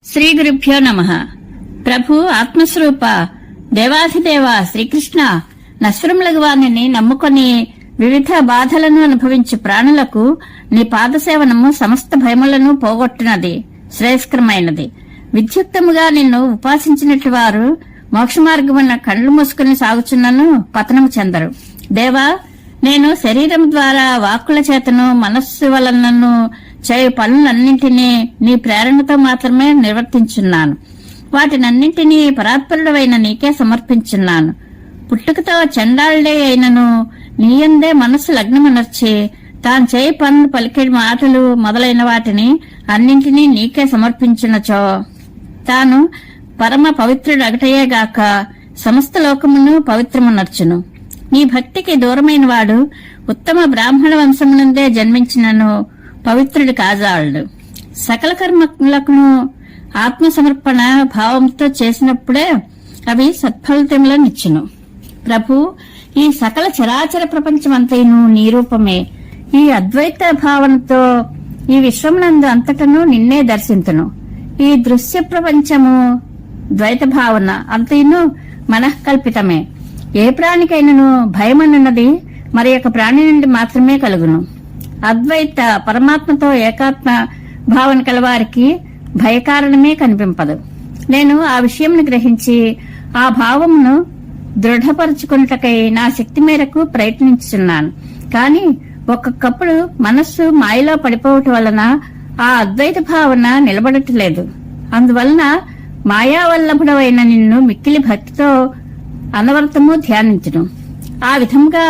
శ్రీ గురుభ్యో నమః. ప్రభు ఆత్మస్వరూప దేవాధిదేవ శ్రీకృష్ణ నశ్వరములగు వారిని నమ్ముకొని వివిధ బాధలను అనుభవించు ప్రాణులకు నీ పాదసేవనము సమస్త భయములను పోగొట్టినది, శ్రేయస్కరమైనది. విద్యుక్తముగా నిన్ను ఉపాసించినట్లు వారు మోక్ష మార్గమున కళ్ళు మూసుకుని సాగుచున్నను పతనము చెందరు. దేవా, నేను శరీరం ద్వారా వాక్కుల చేతను మనస్సు వలనను చేయు పనులన్నింటినీ నీ ప్రేరణతో మాత్రమే నిర్వర్తించున్నాను. వాటినన్నింటినీ పరాత్పరుడవైన నీకే సమర్పించున్నాను. పుట్టుకతో చండాలుడే అయినను నీయందే మనస్సు లగ్నమునర్చి తాను చేయి పనులు పలికే మాటలు మొదలైన వాటిని అన్నింటినీ నీకే సమర్పించినచో తాను పరమ పవిత్రుడగటయేగాక సమస్త లోకమును పవిత్రమునర్చును. నీ భక్తికి దూరమైన వాడు ఉత్తమ బ్రాహ్మణ వంశమునందే జన్మించినను పవిత్రుడు కాజాడు. సకల కర్మలకును ఆత్మసమర్పణ భావంతో చేసినప్పుడే అవి సత్ఫలితములనిచ్చును. ప్రభు, ఈ సకల చరాచర ప్రపంచమంతయును నీ రూపమే. ఈ అద్వైత భావనతో ఈ విశ్వమునందు అంతటను నిన్నే దర్శింతును. ఈ దృశ్య ప్రపంచము ద్వైత భావన అంతయును మనఃకల్పితమే. ఏ ప్రాణికైనను భయమనున్నది మరి ఒక ప్రాణి నుండి మాత్రమే కలుగును. అద్వైత పరమాత్మతో ఏకాత్మ భావన కలవారికి భయకారణమే కనిపింపదు. నేను ఆ విషయంను గ్రహించి ఆ భావమును దృఢపరుచుకున్నటకై నా శక్తి మేరకు ప్రయత్నించుతున్నాను. కాని ఒక్కొక్కప్పుడు మనస్సు మాయలో పడిపోవటం వలన ఆ అద్వైత భావన నిలబడట్లేదు. అందువలన మాయావల్లభుడవైన నిన్ను మిక్కిలి భక్తితో అనవరతము ధ్యానించును. ఆ విధముగా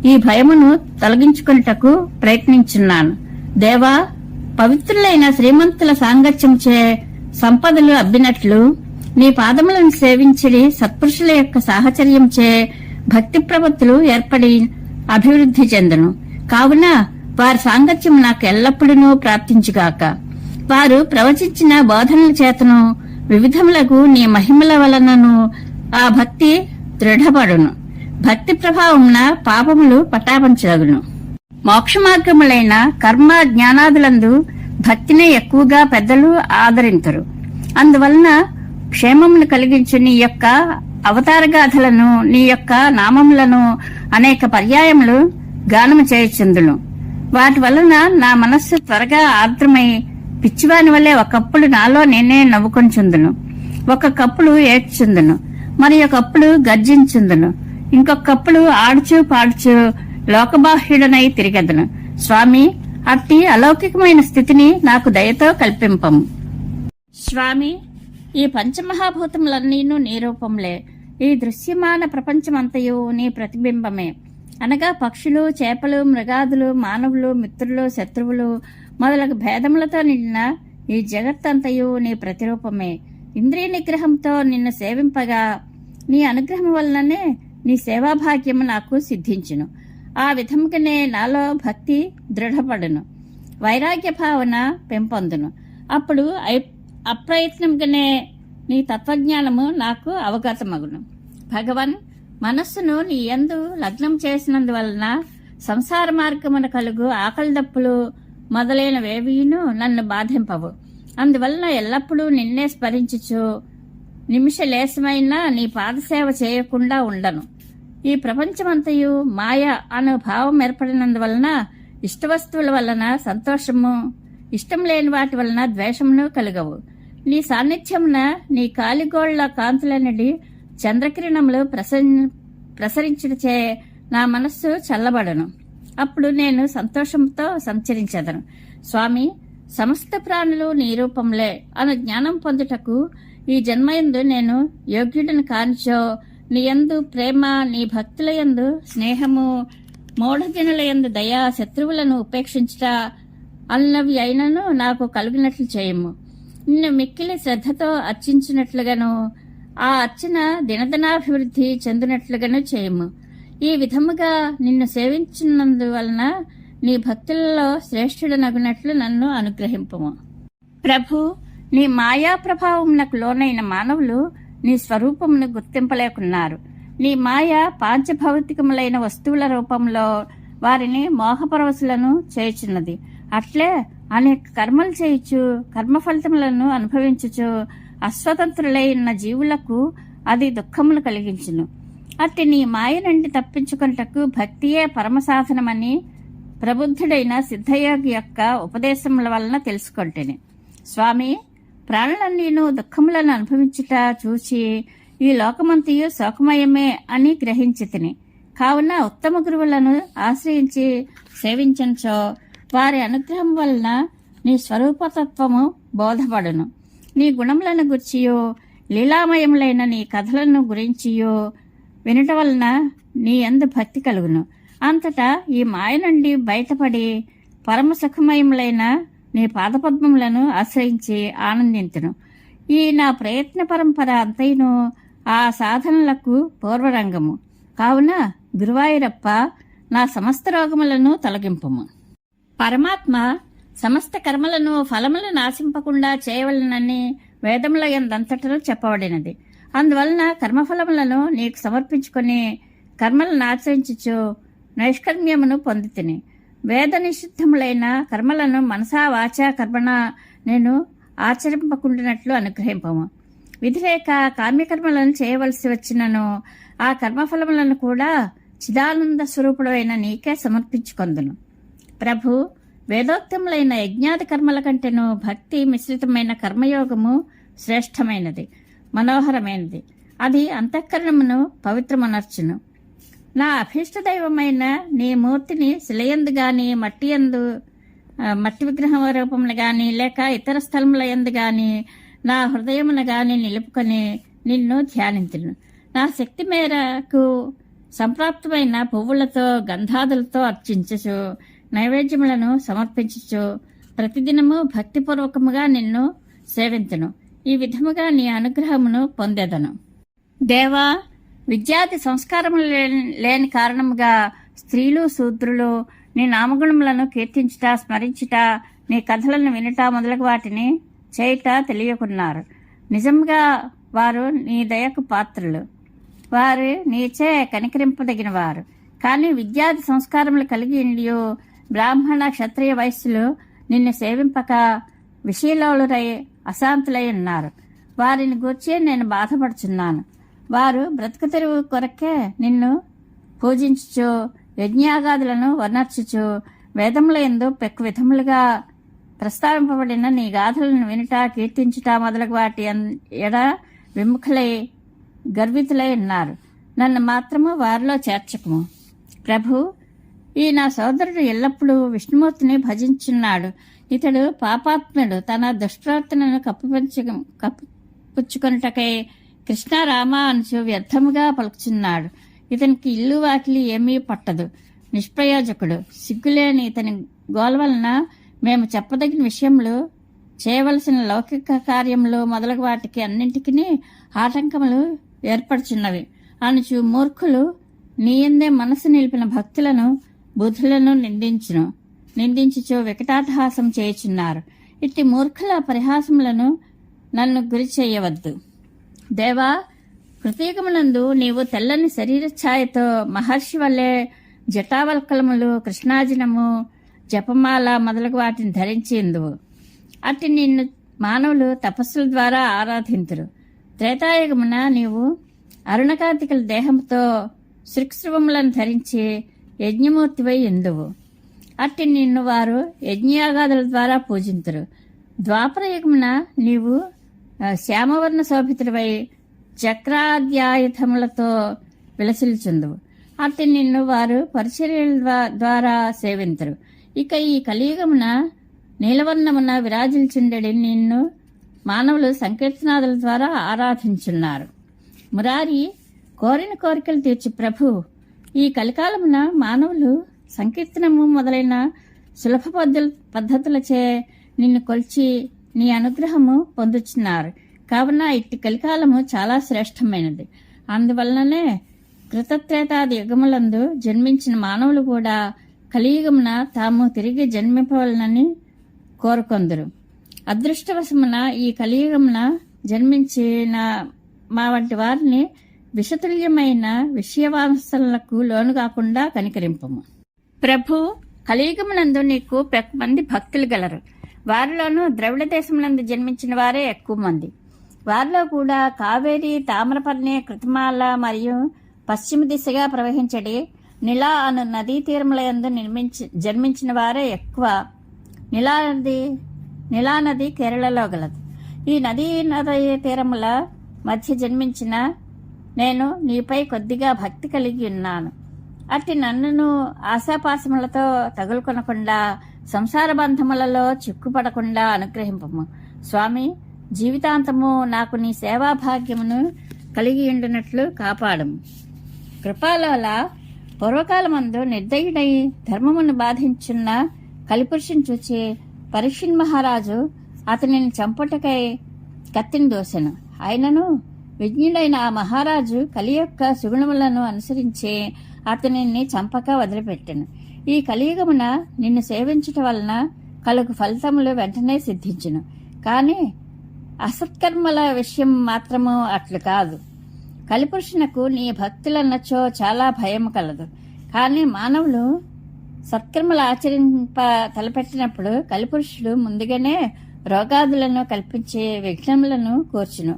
ఈ భయమును తొలగించుకున్నటకు ప్రయత్నించున్నాను. దేవా, పవిత్రులైన శ్రీమంతుల సాంగత్యంచే సంపదలు అబ్బినట్లు నీ పాదములను సేవించడి సత్పురుషుల యొక్క సాహచర్యంచే భక్తి ప్రవృత్తులు ఏర్పడి అభివృద్ధి చెందును. కావున వారి సాంగత్యం నాకు ఎల్లప్పుడూ ప్రాప్తించుగాక. వారు ప్రవచించిన బోధనల చేతను వివిధములకు నీ మహిమల వలనను ఆ భక్తి దృఢపడును. భక్తి ప్రభావమున పాపములు పటాపంచగును. మోక్ష మార్గములైన కర్మ జ్ఞానాదులందు భక్తినే ఎక్కువగా పెద్దలు ఆదరించరు. అందువలన క్షేమమును కలిగించు నీ యొక్క అవతారగాథలను, నీ యొక్క నామములను అనేక పర్యాయములు గానము చేయుచుందును. వాటి వలన నా మనస్సు త్వరగా ఆర్ద్రమై పిచ్చివాని వల్లే ఒకప్పుడు నాలో నేనే నవ్వుకొంచుందును, ఒక్కొక్కప్పుడు ఏడ్చుందును, మరి ఒకప్పుడు గర్జించుందును, ఇంకొకప్పుడు ఆడుచు పాడుచు లోకబాహ్యుడనై తిరిగెదను. స్వామి, అట్టి అలౌకికమైన స్థితిని నాకు దయతో కల్పింపము. స్వామి, ఈ పంచమహాభూతములన్నీను నీ రూపంలే. ఈ దృశ్యమాన ప్రపంచమంతయు నీ ప్రతిబింబమే. అనగా పక్షులు, చేపలు, మృగాదులు, మానవులు, మిత్రులు, శత్రువులు మొదలగు భేదములతో నిండిన ఈ జగత్తంతయు నీ ప్రతిరూపమే. ఇంద్రియ నిగ్రహంతో నిన్ను సేవింపగా నీ అనుగ్రహం వలననే నీ సేవాభాగ్యము నాకు సిద్ధించును. ఆ విధముగానే నాలో భక్తి దృఢపడును, వైరాగ్య భావన పెంపొందును. అప్పుడు అప్రయత్నంగానే నీ తత్వజ్ఞానము నాకు అవగతమగును. భగవన్, మనస్సును నీ యందు లగ్నం చేసినందువలన సంసార మార్గమున కలుగు ఆకలి దప్పులు మొదలైనవేవీను నన్ను బాధింపవు. అందువలన ఎల్లప్పుడూ నిన్నే స్మరించుచు నిమిషలేశమైనా నీ పాదసేవ చేయకుండా ఉండను. ఈ ప్రపంచమంతయు మాయ అను భావం ఏర్పడినందువలన ఇష్టవస్తువుల వలన సంతోషము, ఇష్టం లేని వాటి వలన ద్వేషమును కలుగవు. నీ సాన్నిధ్యమున నీ కాలిగోళ్ల కాంతులనడి చంద్రకిరణములు ప్రసరించుటచే నా మనస్సు చల్లబడను. అప్పుడు నేను సంతోషంతో సంచరించెదను. స్వామి, సమస్త ప్రాణులు నీ రూపంలే అను జ్ఞానం పొందుటకు ఈ జన్మయందు నేను యోగ్యుడిని కానిచో నీ యందు ప్రేమ, నీ భక్తుల యందు స్నేహము, మూఢజనుల యందు దయ, శత్రువులను ఉపేక్షించుట అన్నవి అయినను నాకు కలిగినట్లు చేయము. నిన్ను మిక్కిలి శ్రద్ధతో అర్చించినట్లుగాను ఆ అర్చన దినదినాభివృద్ధి చెందినట్లుగాను చేయము. ఈ విధముగా నిన్ను సేవించినందువలన నీ భక్తులలో శ్రేష్ఠుడనగునట్లు నన్ను అనుగ్రహింపము. ప్రభు, నీ మాయా ప్రభావమునకు లోనైన మానవులు నీ స్వరూపమును గుర్తింపలేకున్నారు. నీ మాయ పాంచభౌతికములైన వస్తువుల రూపంలో వారిని మోహపరవశులను చేయుచున్నది. అట్లే అనేక కర్మలు చేయుచు కర్మ ఫలితములను అనుభవించుచు అస్వతంత్రులై ఉన్న జీవులకు అది దుఃఖమును కలిగించును. అట్టి నీ మాయ నుండి తప్పించుకొనుటకు భక్తియే పరమసాధనమని ప్రబుద్ధుడైన సిద్ధయోగి యొక్క ఉపదేశముల వలన తెలుసుకొంటిని. స్వామి, ప్రాణులన్నీను దుఃఖములను అనుభవించుట చూచి ఈ లోకమంతయు శోకమయమే అని గ్రహించితిని. కావున ఉత్తమ గురువులను ఆశ్రయించి సేవించంచో వారి అనుగ్రహం వలన నీ స్వరూపతత్వము బోధపడును. నీ గుణములను గుర్చియో లీలామయములైన నీ కథలను గురించియో వినట వలన నీ యందు భక్తి కలుగును. అంతటా ఈ మాయ నుండి బయటపడి పరమసుఖమయములైన నీ పాదపద్మములను ఆశ్రయించి ఆనందింతును. ఈ నా ప్రయత్న పరంపర అంతైను ఆ సాధనలకు పూర్వరంగము. కావున గురువాయూరప్ప, నా సమస్త రోగములను తొలగింపుము. పరమాత్మ సమస్త కర్మలను ఫలములను నాశింపకుండా చేయవలనని వేదముల యందంతటను చెప్పబడినది. అందువలన కర్మఫలములను నీకు సమర్పించుకొని కర్మలను ఆచరించుచు నైష్కర్మ్యమును పొందితిని. వేద నిషిద్ధములైన కర్మలను మనసా వాచా కర్మణ నేను ఆచరింపకుండినట్లు అనుగ్రహింపము. విధిలేక కామ్యకర్మలను చేయవలసి వచ్చినను ఆ కర్మఫలములను కూడా చిదానంద స్వరూపుడైన నీకే సమర్పించుకొందును. ప్రభు, వేదోక్తములైన యజ్ఞాది కర్మల కంటేను భక్తి మిశ్రితమైన కర్మయోగము శ్రేష్టమైనది, మనోహరమైనది. అది అంతఃకరణమును పవిత్రమనర్చును. నా అభీష్టదైవమైన నీ మూర్తిని శిలయందు గాని మట్టి విగ్రహం రూపములు గాని లేక ఇతర స్థలముల యందు గాని నా హృదయమును గాని నిలుపుకొని నిన్ను ధ్యానించును. నా శక్తి మేరకు సంప్రాప్తమైన పువ్వులతో గంధాదులతో అర్చించుచు నైవేద్యములను సమర్పించుచు ప్రతిదినము భక్తిపూర్వకముగా నిన్ను సేవించును. ఈ విధముగా నీ అనుగ్రహమును పొందేదను. దేవా, విద్యాది సంస్కారములు లేని కారణముగా స్త్రీలు శూద్రులు నీ నామగుణములను కీర్తించుట, స్మరించుట, నీ కథలను వినుట మొదలగు వాటిని చేయుట తెలియకున్నారు. నిజంగా వారు నీ దయకు పాత్రులు. వారు నీచే కనికరింపదగిన వారు. కానీ విద్యాది సంస్కారములు కలిగి ఇండియో బ్రాహ్మణ క్షత్రియ వయస్సులు నిన్ను సేవింపక విషయలోలురై అశాంతులై ఉన్నారు. వారిని గూర్చి నేను బాధపడుచున్నాను. వారు బ్రతుకు తెరువు కొరకే నిన్ను పూజించుచు యజ్ఞాగాదులను వర్ణర్చుచు వేదముల యందు పెక్కు విధములుగా ప్రస్తావింపబడిన నీ గాథలను వినుట, కీర్తించుట మొదలగు వాటి ఎడ విముఖులై గర్వితులై ఉన్నారు. నన్ను మాత్రము వారిలో చేర్చకము. ప్రభు, ఈ నా సోదరుడు ఎల్లప్పుడూ విష్ణుమూర్తిని భజించున్నాడు. ఇతడు పాపాత్ముడు. తన దుష్ప్రవర్తనను కప్పుపుచ్చుకొనుటకై కృష్ణ రామ అనుచు వ్యర్థముగా పలుకుచున్నాడు. ఇతనికి ఇల్లు వాకిలి ఏమీ పట్టదు. నిష్ప్రయోజకుడు. సిగ్గులేని ఇతని గోల వలన మేము చెప్పదగిన విషయములు, చేయవలసిన లౌకిక కార్యములు మొదలగు వాటికి అన్నింటికి ఆటంకములు ఏర్పడుచున్నవి అనుచు మూర్ఖులు నీయందే మనసు నిలిపిన భక్తులను బుద్ధులను నిందించుచు వికటాటహాసం చేయుచున్నారు. ఇట్టి మూర్ఖుల పరిహాసములను నన్ను గురి చేయవద్దు. దేవా, కృతయుగమునందు నీవు తెల్లని శరీర ఛాయతో మహర్షి వల్లే జటావల్కలములు, కృష్ణాజినము, జపమాల మొదలగు వాటిని ధరించి ఉందువు. అట్టి నిన్ను మానవులు తపస్సుల ద్వారా ఆరాధింతురు. త్రేతాయుగమున నీవు అరుణకాంతికల దేహంతో శృక్శృవములను ధరించి యజ్ఞమూర్తివై ఎందువు. అట్టి నిన్ను వారు యజ్ఞయాగాదుల ద్వారా పూజింతురు. ద్వాపరయుగమున నీవు శ్యామవర్ణ శోభితుడివై చక్రాద్యాయుధములతో విలసిల్చుందువు. అట్టి నిన్ను వారు పరిచర్యల ద్వారా సేవింతురు. ఇక ఈ కలియుగమున నీలవర్ణమున విరాజిల్చుండెడి నిన్ను మానవులు సంకీర్తనాదుల ద్వారా ఆరాధించున్నారు. మురారి, కోరిన కోరికలు తీర్చి ప్రభు, ఈ కలికాలమున మానవులు సంకీర్తనము మొదలైన సులభ పద్ధతులచే నిన్ను కొల్చి నీ అనుగ్రహము పొందుచున్నారు. కావున ఇట్టి కలికాలము చాలా శ్రేష్టమైనది. అందువలననే కృతత్రేతాది యుగములందు జన్మించిన మానవులు కూడా కలియుగమున తాము తిరిగి జన్మింపవలనని కోరుకొందురు. అదృష్టవశమున ఈ కలియుగమున జన్మించిన మా వంటి వారిని విషతుల్యమైన విషయవాసనలకు లోను కాకుండా కనికరింపము. ప్రభు, కలియుగమునందు నీకు 100 మంది భక్తులు గలరు. వారిలోనూ ద్రవిడ దేశమునందు జన్మించిన వారే ఎక్కువ మంది. వారిలో కూడా కావేరి, తామ్రపర్ణి, కృతమాల మరియు పశ్చిమ దిశగా ప్రవహించడి నిలా అను నదీ తీరములందు జన్మించిన వారే ఎక్కువ. నిలా నది కేరళలో గలదు. ఈ నదీ తీరముల మధ్య జన్మించిన నేను నీపై కొద్దిగా భక్తి కలిగి ఉన్నాను. అట్టి నన్నును ఆశాపాశములతో తగులుకొనకుండా, సంసార బంధములలో చిక్కుపడకుండా అనుగ్రహింపము. స్వామి, జీవితాంతము నాకు నీ సేవా భాగ్యమును కలిగి ఉండినట్లు కాపాడము. కృపాలోల పూర్వకాలమందు నిర్దయుడై ధర్మమును బాధించున్న కలిపురుషుని చూచి పరీక్షణ్ మహారాజు అతనిని చంపుటకై కత్తిని దోసెను. ఆయనను విజ్ఞుడైన ఆ మహారాజు కలి యొక్క సుగుణములను అనుసరించి అతనిని చంపక వదిలిపెట్టెను. ఈ కలియుగమున నిన్ను సేవించుట వలన కలుగు ఫలితములు వెంటనే సిద్ధించును. కాని అసత్కర్మల విషయం మాత్రము అట్లు కాదు. కలిపురుషునకు నీ భక్తులన్నచో చాలా భయం కలదు. కానీ మానవులు సత్కర్మలు ఆచరింప తలపెట్టినప్పుడు కలిపురుషుడు ముందుగానే రోగాదులను కల్పించే విఘ్నములను కోర్చును.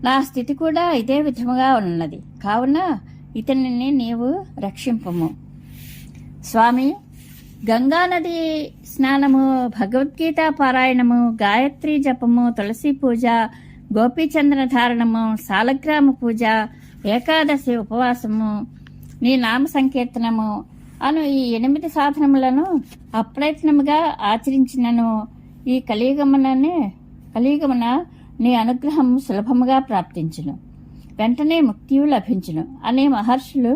నా స్థితి కూడా ఇదే విధముగా ఉన్నది. కావున ఇతనిని నీవు రక్షింపము. స్వామి, గంగానది స్నానము, భగవద్గీత పారాయణము, గాయత్రీ జపము, తులసి పూజ, గోపీచంద్ర ధారణము, సాలగ్రామ పూజ, ఏకాదశి ఉపవాసము, నీ నామ సంకీర్తనము అను ఈ 8 సాధనములను అప్రయత్నముగా ఆచరించినను ఈ కలియుగమున నీ అనుగ్రహం సులభముగా ప్రాప్తించును, వెంటనే ముక్తియు లభించును అని మహర్షులు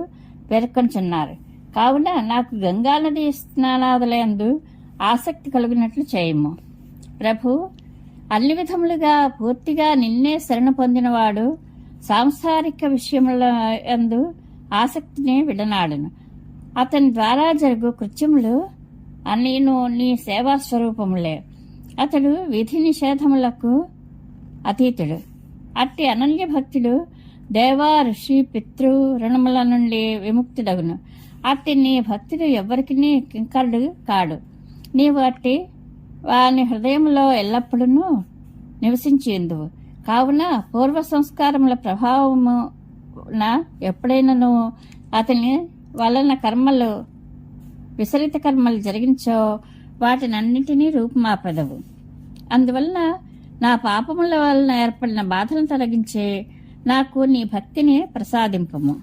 పేర్కొంటున్నారు. కావున నాకు గంగానది స్నానాదులందు ఆసక్తి కలిగినట్లు చేయము. ప్రభు, అన్ని విధములుగా పూర్తిగా నిన్నే శరణ పొందినవాడు సాంసారిక విషయముల యందు ఆసక్తిని విడనాడును. అతని ద్వారా జరుగు కృత్యములు అన్నీను నీ సేవా స్వరూపములే. అతడు విధి నిషేధములకు అతీతుడు. అట్టి అనన్య భక్తుడు దేవ, ఋషి, పితృ రుణముల నుండి విముక్తుడగును. అట్టి నీ భక్తుడు ఎవ్వరికి కింకరుడు కాడు. నీవు అట్టి వాని హృదయంలో ఎల్లప్పుడూ నివసించేందువు. కావున పూర్వ సంస్కారముల ప్రభావమున ఎప్పుడైనాను అతని వలన కర్మలు, విసరిత కర్మలు జరిగించో వాటినన్నింటినీ రూపుమాపెదవు. అందువలన నా పాపముల వలన ఏర్పడిన బాధలను తొలగించే నాకు నీ భక్తిని ప్రసాదింపము.